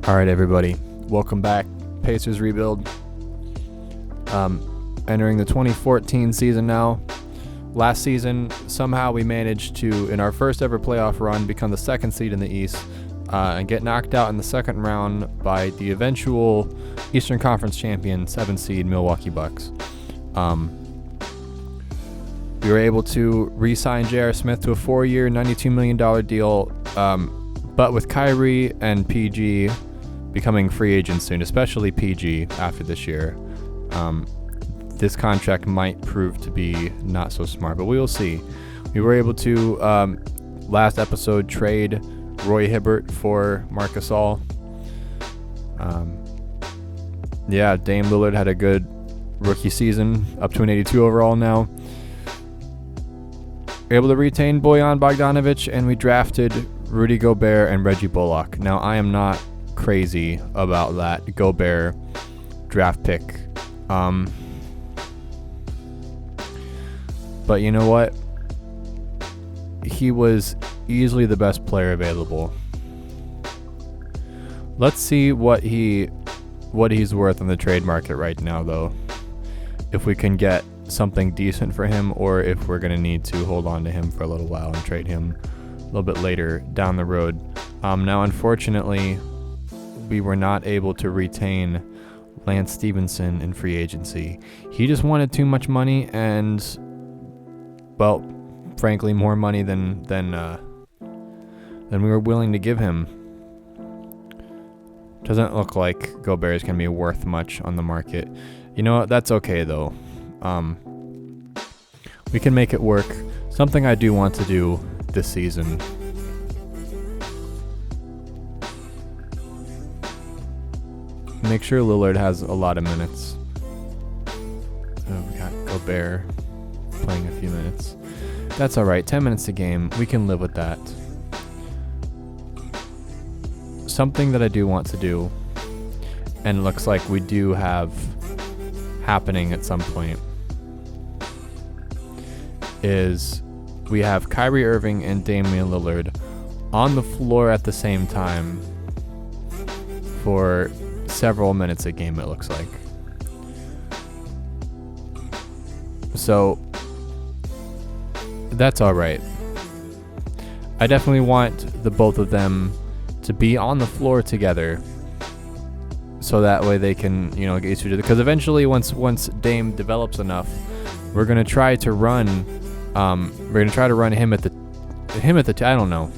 All right, everybody. Welcome back. Pacers rebuild. Entering the 2014 season now. Last season, somehow we managed to, in our first ever playoff run, become the second seed in the East and get knocked out in the second round by the eventual Eastern Conference champion, 7 seed Milwaukee Bucks. We were able to re-sign J.R. Smith to a 4-year, $92 million deal, but with Kyrie and PG becoming free agents soon, especially PG after this year, this contract might prove to be not so smart, but we will see. We were able to, last episode, trade Roy Hibbert for Marc Gasol. Dame Lillard had a good rookie season, up to an 82 overall now. We're able to retain Bojan Bogdanovic, and we drafted Rudy Gobert and Reggie Bullock. Now, I am not crazy about that Gobert draft pick. But you know what? He was easily the best player available. Let's see what he's worth on the trade market right now, though. If we can get something decent for him, or if we're going to need to hold on to him for a little while and trade him a little bit later down the road. Now, unfortunately, we were not able to retain Lance Stevenson in free agency. He just wanted too much money and, well, frankly, more money than we were willing to give him. Doesn't look like Gobert is going to be worth much on the market. You know what? That's okay, though. We can make it work. Something I do want to do this season. Make sure Lillard has a lot of minutes. Oh, we got Gobert playing a few minutes. That's alright. 10 minutes a game. We can live with that. Something that I do want to do, and it looks like we do have happening at some point, is we have Kyrie Irving and Damian Lillard on the floor at the same time for several minutes a game, it looks like. So that's all right. I definitely want the both of them to be on the floor together, so that way they can, get used to it. Because eventually, once Dame develops enough, we're gonna try to run him at the I don't know.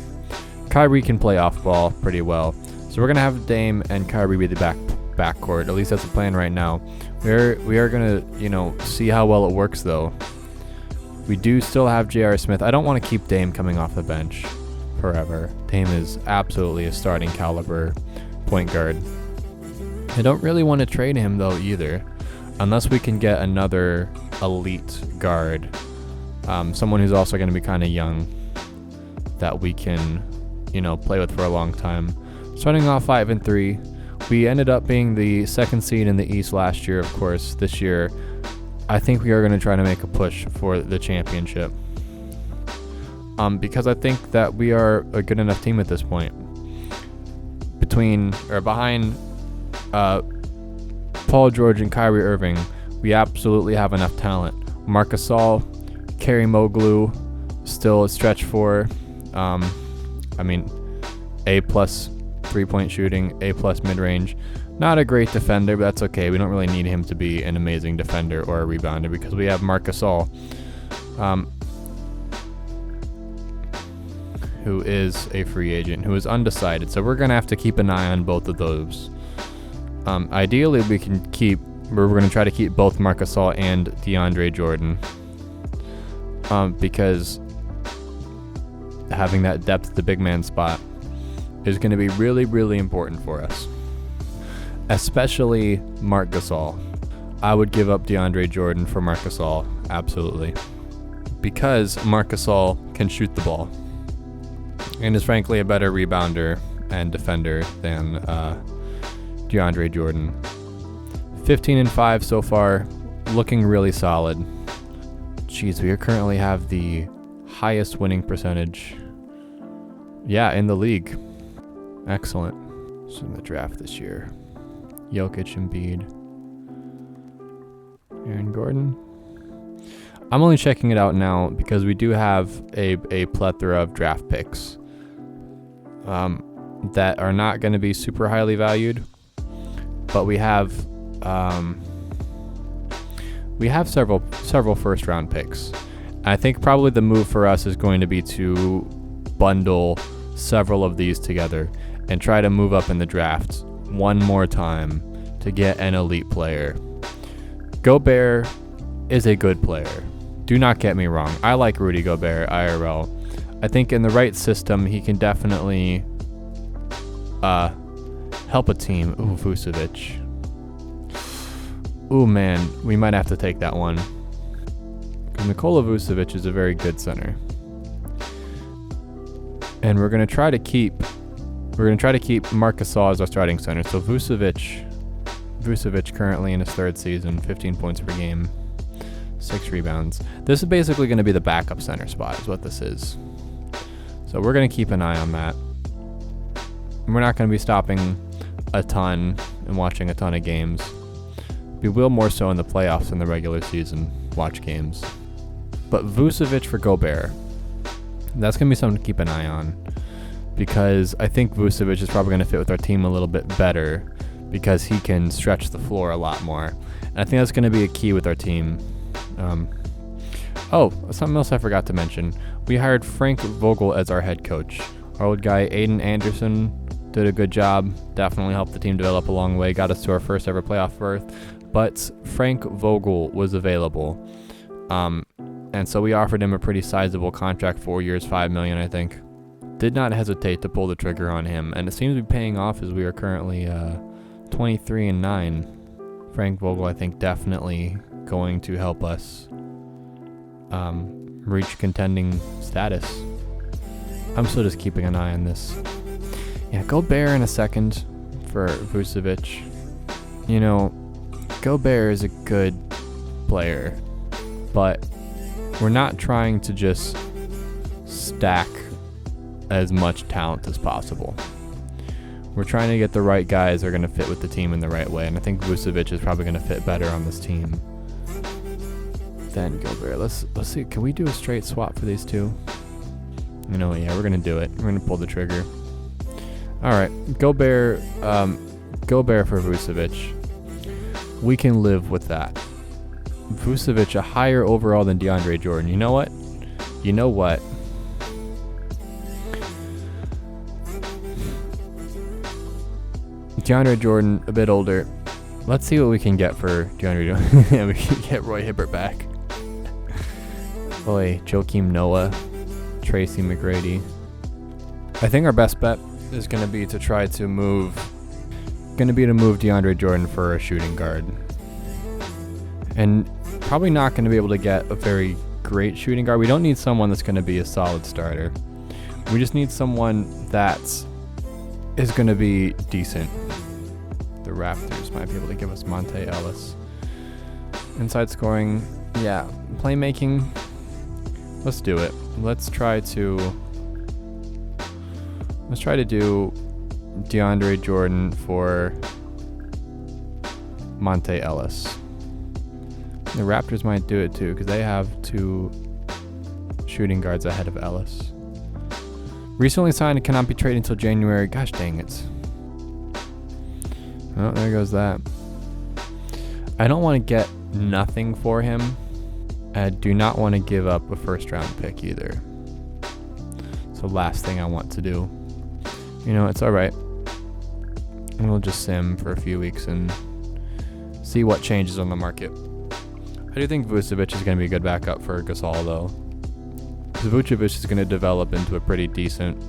Kyrie can play off ball pretty well, so we're gonna have Dame and Kyrie be the backcourt. At least that's the plan right now. We are gonna see how well it works though. We do still have J.R. Smith. I don't want to keep Dame coming off the bench forever. Dame is absolutely a starting caliber point guard. I don't really want to trade him though either, unless we can get another elite guard, someone who's also going to be kind of young that we can, play with for a long time. Starting off 5-3, we ended up being the second seed in the East last year. Of course, this year, I think we are going to try to make a push for the championship. Because I think that we are a good enough team at this point. Behind Paul George and Kyrie Irving, we absolutely have enough talent. Marc Gasol, Kerry Moglu, still a stretch 4. A+ 3-point shooting, A+ mid-range. Not a great defender, but that's okay. We don't really need him to be an amazing defender or a rebounder because we have Marc Gasol, who is a free agent, who is undecided. So we're going to have to keep an eye on both of those. Ideally, we're going to try to keep both Marc Gasol and DeAndre Jordan, because having that depth at the big man spot is going to be really, really important for us, especially Marc Gasol. I would give up DeAndre Jordan for Marc Gasol, absolutely, because Marc Gasol can shoot the ball and is frankly a better rebounder and defender than DeAndre Jordan. 15-5 so far, looking really solid. Jeez, we currently have the highest winning percentage, in the league. Excellent. So in the draft this year, Jokic, Embiid, Aaron Gordon. I'm only checking it out now because we do have a plethora of draft picks that are not going to be super highly valued, but we have several first round picks. I think probably the move for us is going to be to bundle several of these together and try to move up in the draft one more time to get an elite player. Gobert is a good player. Do not get me wrong. I like Rudy Gobert IRL. I think in the right system, he can definitely help a team. Ooh, Vucevic. Ooh, man, we might have to take that one. Because Nikola Vucevic is a very good center. And we're going to try to keep Marc Gasol as our starting center. So Vucevic currently in his third season, 15 points per game, 6 rebounds. This is basically going to be the backup center spot is what this is. So we're going to keep an eye on that. We're not going to be stopping a ton and watching a ton of games. We will more so in the playoffs than the regular season watch games. But Vucevic for Gobert, that's going to be something to keep an eye on, because I think Vucevic is probably going to fit with our team a little bit better because he can stretch the floor a lot more. And I think that's going to be a key with our team. Something else I forgot to mention. We hired Frank Vogel as our head coach. Our old guy Aiden Anderson did a good job. Definitely helped the team develop a long way. Got us to our first ever playoff berth. But Frank Vogel was available. And so we offered him a pretty sizable contract, 4 years, $5 million, I think. Did not hesitate to pull the trigger on him. And it seems to be paying off as we are currently 23-9. Frank Vogel, I think, definitely going to help us reach contending status. I'm still just keeping an eye on this. Yeah, Gobert in a second for Vucevic. You know, Gobert is a good player, but we're not trying to just stack as much talent as possible. We're trying to get the right guys that are going to fit with the team in the right way, and I think Vucevic is probably going to fit better on this team than Gobert. Let's see. Can we do a straight swap for these two? You know, yeah, we're going to do it. We're going to pull the trigger. All right, Gobert for Vucevic. We can live with that. Vucevic a higher overall than DeAndre Jordan. You know what? DeAndre Jordan, a bit older. Let's see what we can get for DeAndre Jordan. Yeah, we can get Roy Hibbert back. Boy, Joakim Noah, Tracy McGrady. I think our best bet is going to be to try to move DeAndre Jordan for a shooting guard. And probably not going to be able to get a very great shooting guard. We don't need someone that's going to be a solid starter. We just need someone that is going to be decent. The Raptors might be able to give us Monte Ellis. Inside scoring, yeah. Playmaking, let's do it. Let's try to do DeAndre Jordan for Monte Ellis. The Raptors might do it too because they have 2 shooting guards ahead of Ellis. Recently signed and cannot be traded until January. Gosh dang it. Oh, there goes that. I don't want to get nothing for him. I do not want to give up a first round pick either. It's the last thing I want to do. You know, it's alright. We'll just sim for a few weeks and see what changes on the market. I do think Vucevic is going to be a good backup for Gasol, though. Vucevic is going to develop into a pretty decent,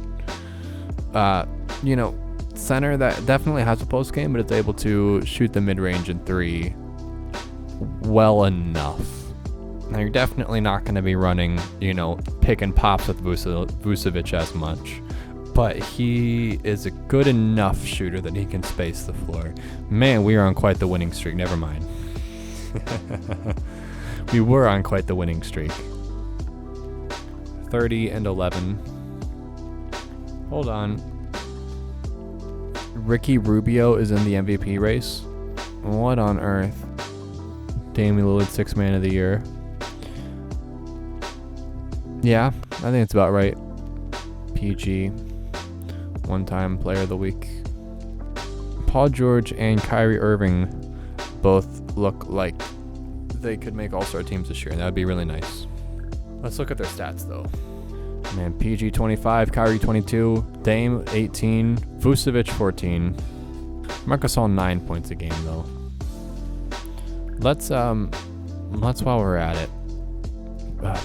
center that definitely has a post game, but it's able to shoot the mid-range and 3 well enough. Now, you're definitely not going to be running, pick and pops with Vucevic as much, but he is a good enough shooter that he can space the floor. Man, we are on quite the winning streak. Never mind. We were on quite the winning streak. 30-11. Hold on. Ricky Rubio is in the MVP race. What on earth? Damian Lillard, 6th man of the year. Yeah, I think it's about right. PG, one-time player of the week. Paul George and Kyrie Irving both look like they could make all-star teams this year, and that would be really nice. Let's look at their stats, though. Man, PG 25, Kyrie 22, Dame 18, Vucevic 14. Marc Gasol 9 points a game, though. Let's while we're at it.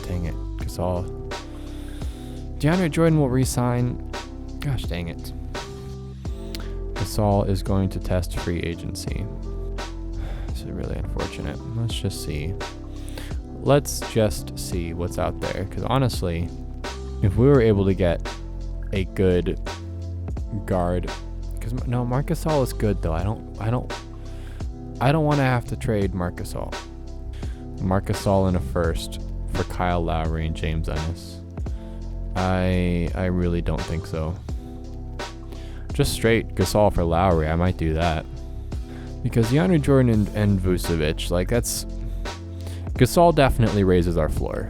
Dang it, Gasol. DeAndre Jordan will re-sign. Gosh, dang it. Gasol is going to test free agency. This is really unfortunate. Let's just see. Let's just see what's out there. Because honestly, if we were able to get a good guard, because no, Marc Gasol is good though. I don't want to have to trade Marc Gasol. Marc Gasol in a first for Kyle Lowry and James Ennis. I really don't think so. Just straight Gasol for Lowry, I might do that. Because DeAndre Jordan and Vucevic, like that's... Gasol definitely raises our floor.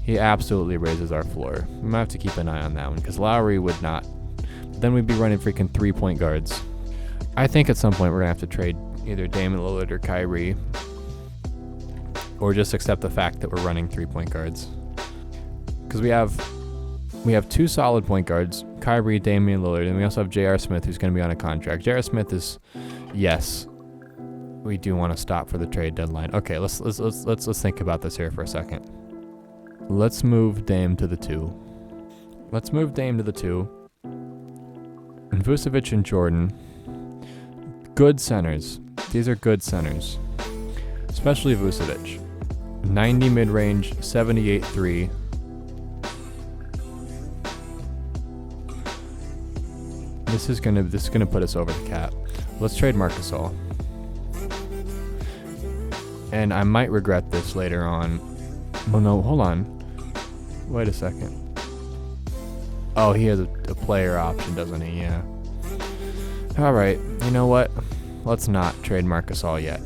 He absolutely raises our floor. We might have to keep an eye on that one, because Lowry would not. Then we'd be running freaking 3-point guards. I think at some point we're going to have to trade either Damian Lillard or Kyrie. Or just accept the fact that we're running 3-point guards. Because we have 2 solid point guards, Kyrie, Damian Lillard, and we also have J.R. Smith, who's going to be on a contract. J.R. Smith is, yes, we do want to stop for the trade deadline. Okay, let's think about this here for a second. Let's move Dame to the 2. Let's move Dame to the 2. And Vucevic and Jordan, good centers. These are good centers, especially Vucevic. 90 mid-range, 78 3. This is gonna put us over the cap. Let's trade Marc Gasol. And I might regret this later on. Well, no, hold on. Wait a second. Oh, he has a player option, doesn't he? Yeah. All right. You know what? Let's not trade Marc Gasol yet.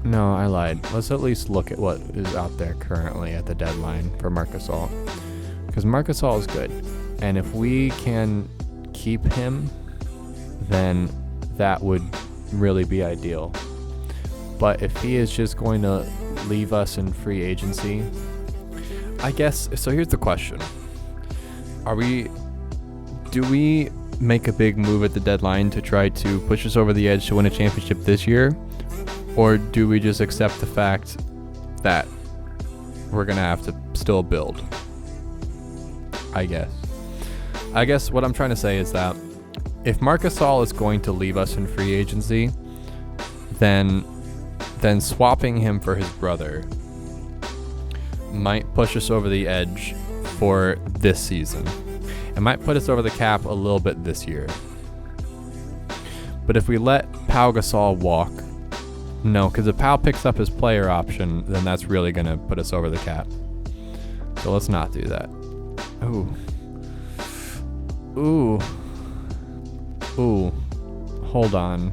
No, I lied. Let's at least look at what is out there currently at the deadline for Marc Gasol. Because Marc Gasol is good. And if we can keep him, then that would really be ideal. But if he is just going to leave us in free agency, I guess, so here's the question. Do we make a big move at the deadline to try to push us over the edge to win a championship this year? Or do we just accept the fact that we're going to have to still build? I guess what I'm trying to say is that if Marc Gasol is going to leave us in free agency, then swapping him for his brother might push us over the edge for this season. It might put us over the cap a little bit this year. But if we let Pau Gasol walk, no, because if Pau picks up his player option, then that's really going to put us over the cap. So let's not do that. Ooh. Hold on.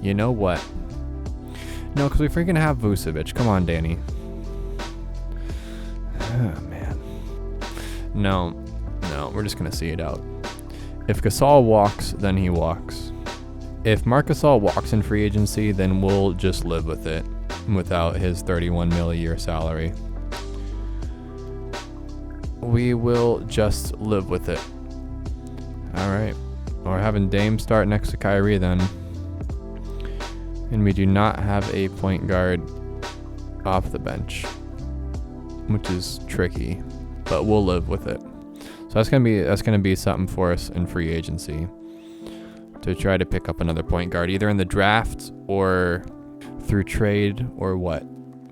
You know what? No, because we freaking have Vucevic. Come on, Danny. Oh, man. No, we're just going to see it out. If Gasol walks, then he walks. If Marc Gasol walks in free agency, then we'll just live with it without his $31 million a year salary. We will just live with it. All right. We're having Dame start next to Kyrie then. And we do not have a point guard off the bench, which is tricky, but we'll live with it. So that's gonna be something for us in free agency to try to pick up another point guard, either in the draft or through trade or what.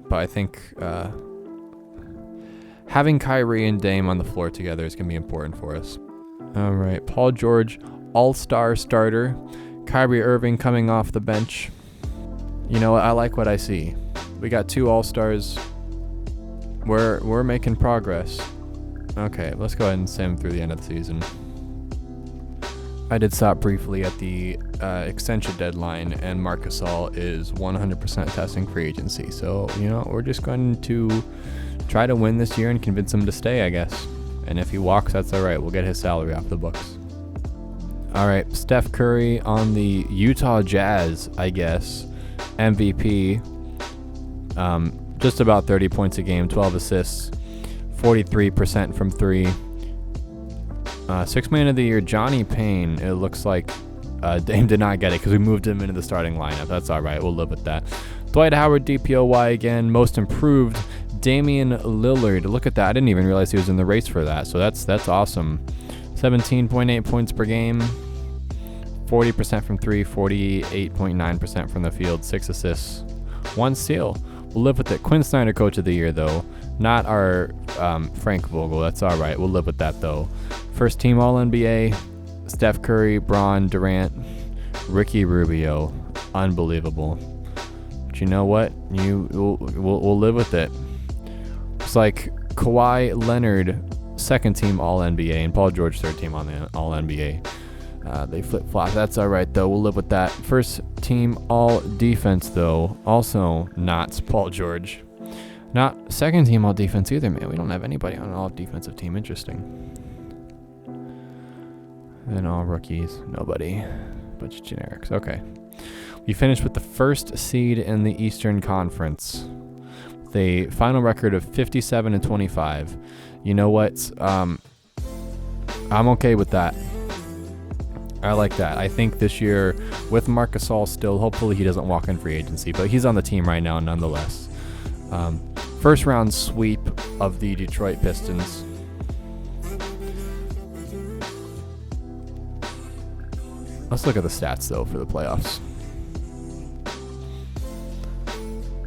But I think having Kyrie and Dame on the floor together is gonna be important for us. All right, Paul George, all-star starter. Kyrie Irving coming off the bench. You know what? I like what I see. We got 2 all-stars. We're making progress. Okay, let's go ahead and sim through the end of the season. I did stop briefly at the extension deadline, and Marc Gasol is 100% testing free agency. So, you know, we're just going to try to win this year and convince him to stay, I guess. And if he walks, that's all right. We'll get his salary off the books. All right, Steph Curry on the Utah Jazz, I guess. MVP. Just about 30 points a game, 12 assists, 43% from 3. Sixth man of the year, Johnny Payne. It looks like Dame did not get it because we moved him into the starting lineup. That's all right. We'll live with that. Dwight Howard, DPOY again. Most improved, Damian Lillard. Look at that. I didn't even realize he was in the race for that. So that's awesome. 17.8 points per game, 40% from 3, 48.9% from the field, 6 assists, 1 steal. We'll live with it. Quinn Snyder, Coach of the Year, though. Not our Frank Vogel. That's all right. We'll live with that, though. First team All-NBA, Steph Curry, Bron, Durant, Ricky Rubio. Unbelievable. But you know what? We'll live with it. It's like Kawhi Leonard, second team All-NBA, and Paul George, third team on the All-NBA. They flip-flop. That's all right, though. We'll live with that. First team All-Defense, though. Also not Paul George. Not second team All-Defense either, man. We don't have anybody on an All-Defensive team. Interesting. And all rookies. Nobody. Bunch of generics. Okay. We finished with the first seed in the Eastern Conference. The final record of 57-25. You know what? I'm okay with that. I like that. I think this year, with Marc Gasol still, hopefully he doesn't walk in free agency, but he's on the team right now nonetheless. First round sweep of the Detroit Pistons. Let's look at the stats, though, for the playoffs.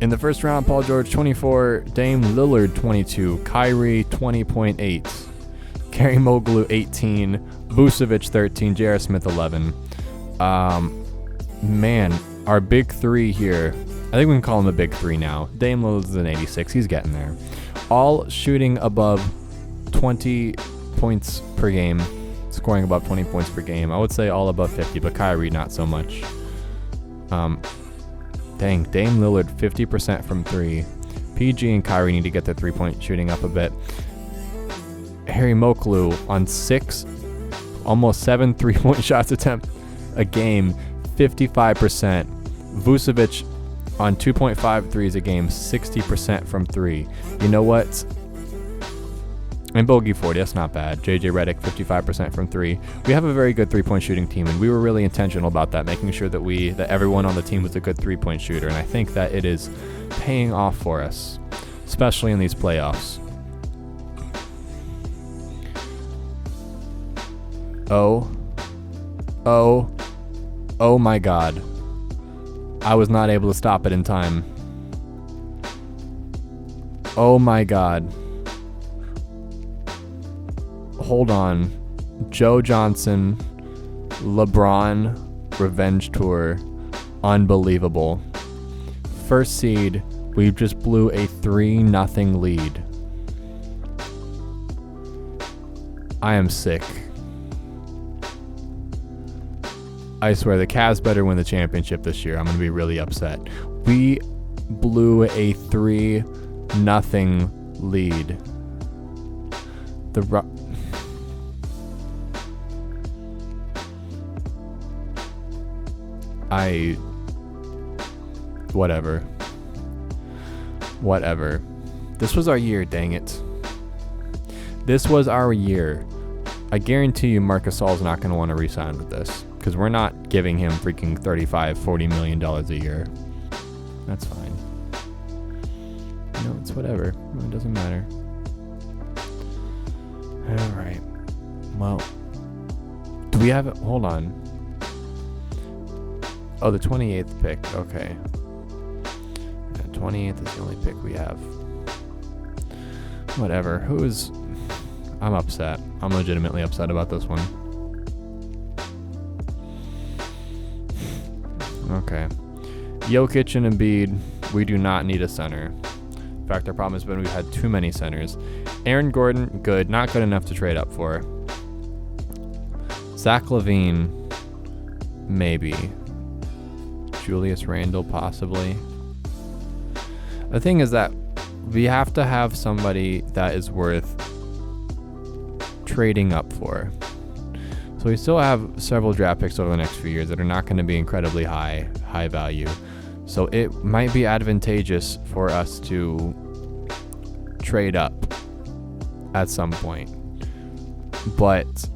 In the first round, Paul George 24, Dame Lillard 22, Kyrie 20.8, Kerry Moglu 18, Vucevic 13, J.R. Smith 11. Man, our big three here. I think we can call him a big three now. Dame Lillard's an 86. He's getting there. All shooting above 20 points per game. Scoring above 20 points per game. I would say all above 50, but Kyrie not so much. Dang, Dame Lillard 50% from 3. PG and Kyrie need to get their 3-point shooting up a bit. Harry Moglu on 6, almost 7 3-point shots attempt a game, 55%. Vucevic on 2.5 threes a game, 60% from 3. You know what? And Bogey 40, that's not bad. JJ Redick, 55% from 3. We have a very good 3-point shooting team, and we were really intentional about that, making sure that everyone on the team was a good 3-point shooter, and I think that it is paying off for us, especially in these playoffs. Oh my God. I was not able to stop it in time. Oh my God. Hold on. Joe Johnson, LeBron, Revenge Tour. Unbelievable. First seed, we just blew a 3-0 lead. I am sick. I swear, the Cavs better win the championship this year. I'm going to be really upset. We blew a 3-0 lead. Whatever. This was our year, dang it. This was our year. I guarantee you Marc Gasol's not going to want to re-sign with this, because we're not giving him freaking $35-40 million a year. That's fine. You know, it's whatever. It doesn't matter. All right. Well, do we have it? Hold on. Oh, the 28th pick. Okay. Yeah, 28th is the only pick we have. Whatever. I'm upset. I'm legitimately upset about this one. Okay. Jokic and Embiid, we do not need a center. In fact, our problem has been we've had too many centers. Aaron Gordon, good. Not good enough to trade up for. Zach LaVine, maybe. Julius Randle, possibly. The thing is that we have to have somebody that is worth trading up for. So we still have several draft picks over the next few years that are not going to be incredibly high value. So it might be advantageous for us to trade up at some point. But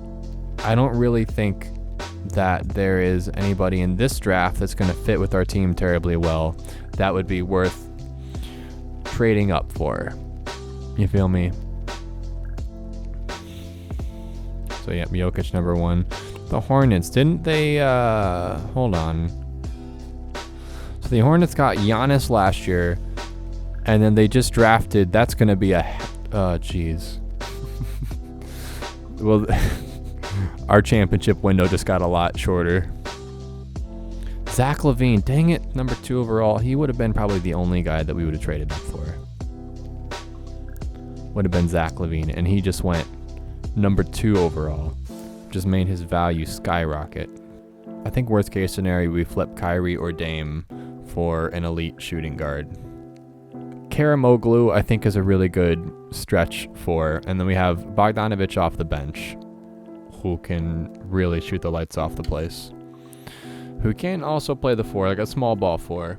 I don't really think that there is anybody in this draft that's going to fit with our team terribly well that would be worth trading up for. You feel me? So yeah, Jokic number 1. The Hornets, didn't they, hold on. So the Hornets got Giannis last year, and then they just drafted, that's going to be jeez. Well, our championship window just got a lot shorter. Zach LaVine, dang it, number 2 overall. He would have been probably the only guy that we would have traded up for. Would have been Zach LaVine, and he just went number 2 overall. Just made his value skyrocket. I think worst case scenario, we flip Kyrie or Dame for an elite shooting guard. Karamoglu, I think, is a really good stretch for, and then we have Bogdanovic off the bench, who can really shoot the lights off the place. Who can also play the 4, like a small ball 4.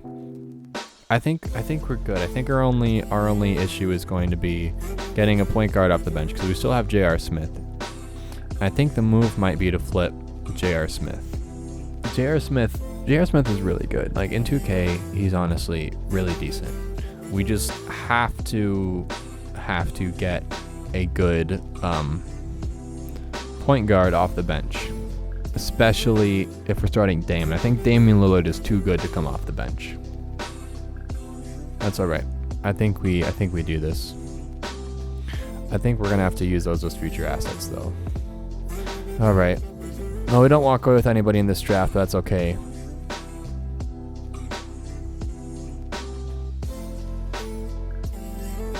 I think we're good. I think our only issue is going to be getting a point guard off the bench because we still have J.R. Smith. I think the move might be to flip J.R. Smith. J.R. Smith is really good. Like in 2K, he's honestly really decent. We just have to get a good point guard off the bench, especially if we're starting Dame. I think Damian Lillard is too good to come off the bench. That's all right. I think we do this. I think we're gonna have to use those as future assets, though. All right. No, we don't walk away with anybody in this draft, but that's okay.